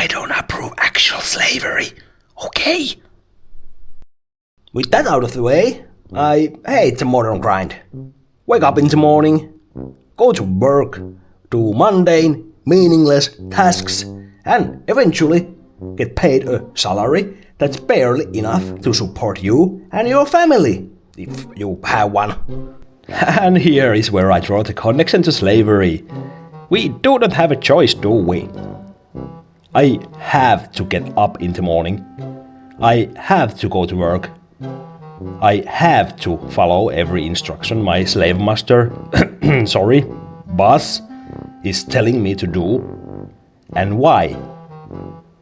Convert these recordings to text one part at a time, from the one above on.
I don't approve actual slavery, okay? With that out of the way, I hate the modern grind. Wake up in the morning, go to work, do mundane, meaningless tasks, and eventually get paid a salary that's barely enough to support you and your family, if you have one. And here is where I draw the connection to slavery. We do not have a choice, do we? I have to get up in the morning. I have to go to work. I have to follow every instruction my slave master, boss, is telling me to do. And why?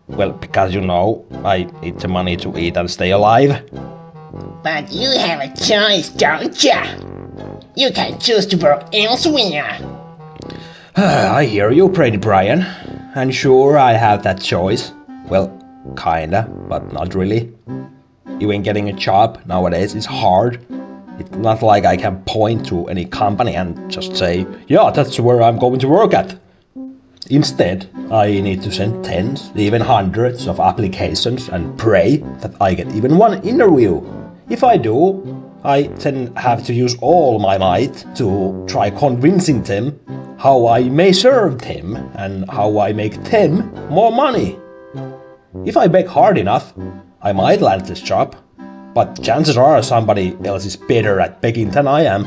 Well, because I need the money to eat and stay alive. But you have a choice, don't ya? You can choose to work elsewhere. I hear you, Brady Brian. And sure, I have that choice. Well, kinda, but not really. Even getting a job nowadays is hard. It's not like I can point to any company and just say, yeah, that's where I'm going to work at. Instead, I need to send tens, even hundreds of applications and pray that I get even one interview. If I do, I then have to use all my might to try convincing them how I may serve them and how I make them more money. If I beg hard enough, I might land this job, but chances are somebody else is better at begging than I am.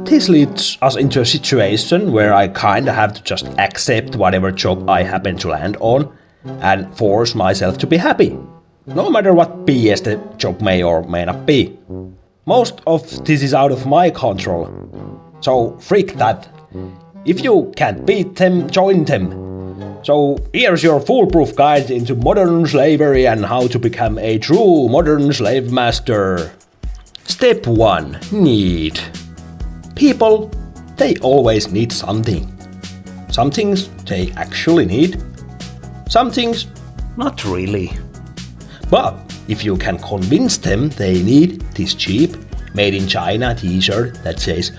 This leads us into a situation where I kinda have to just accept whatever job I happen to land on and force myself to be happy, no matter what BS the job may or may not be. Most of this is out of my control, so freak that. If you can't beat them, join them. So here's your foolproof guide into modern slavery and how to become a true modern slave master. Step 1. Need. People, they always need something. Some things they actually need. Some things not really. But if you can convince them they need this cheap, made in China t-shirt that says,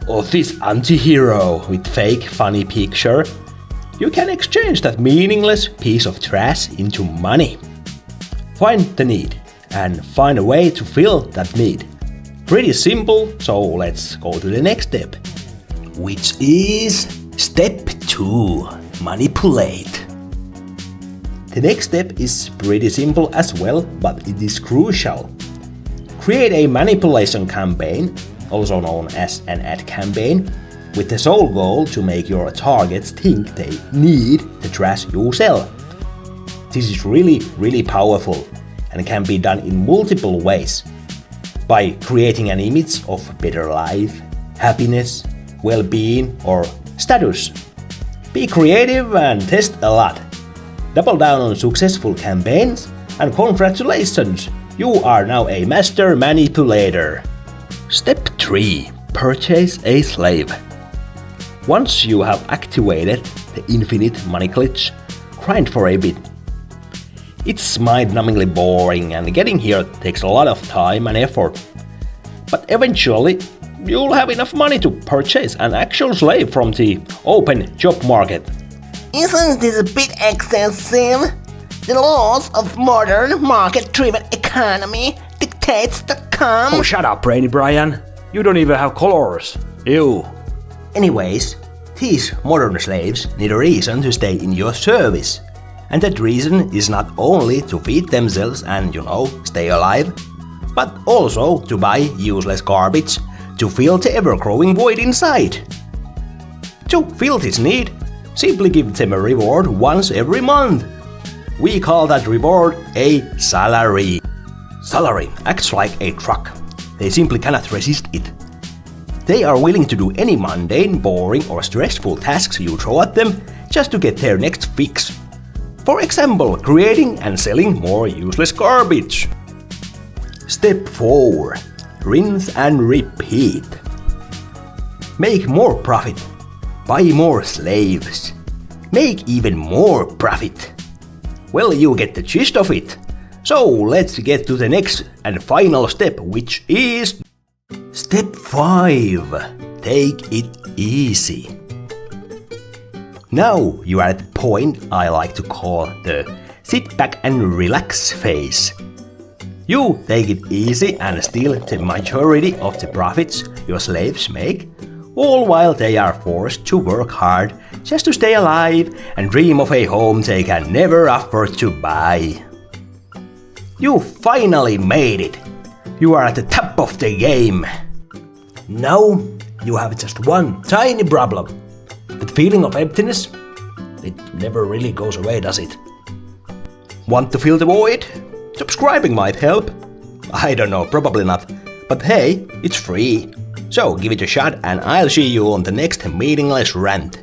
"Oh, this anti-hero" with fake funny picture, you can exchange that meaningless piece of trash into money. Find the need and find a way to fill that need. Pretty simple, so let's go to the next step, which is step 2, manipulate. The next step is pretty simple as well, but it is crucial. Create a manipulation campaign, also known as an ad campaign, with the sole goal to make your targets think they need the trash you sell. This is really powerful and can be done in multiple ways. By creating an image of better life, happiness, well-being or status. Be creative and test a lot. Double down on successful campaigns and congratulations, you are now a master manipulator. Step 3. Purchase a slave. Once you have activated the infinite money glitch, grind for a bit. It's mind-numbingly boring and getting here takes a lot of time and effort. But eventually, you'll have enough money to purchase an actual slave from the open job market. Isn't this a bit excessive? The laws of modern market-driven economy dictates the come. Oh, shut up, Brainy Brian. You don't even have colors. Ew. Anyways, these modern slaves need a reason to stay in your service. And that reason is not only to feed themselves and, stay alive, but also to buy useless garbage to fill the ever-growing void inside. To fill this need, simply give them a reward once every month. We call that reward a salary. Salary acts like a truck. They simply cannot resist it. They are willing to do any mundane, boring or stressful tasks you throw at them just to get their next fix. For example, creating and selling more useless garbage. Step 4. Rinse and repeat. Make more profit. Buy more slaves. Make even more profit. Well, you get the gist of it. So let's get to the next and final step, which is Step 5. Take it easy. Now you are at the point I like to call the sit back and relax phase. You take it easy and steal the majority of the profits your slaves make, all while they are forced to work hard just to stay alive and dream of a home they can never afford to buy. You finally made it! You are at the top of the game! Now you have just one tiny problem. That feeling of emptiness, it never really goes away, does it? Want to fill the void? Subscribing might help. I don't know, probably not. But hey, it's free. So give it a shot and I'll see you on the next meaningless rant.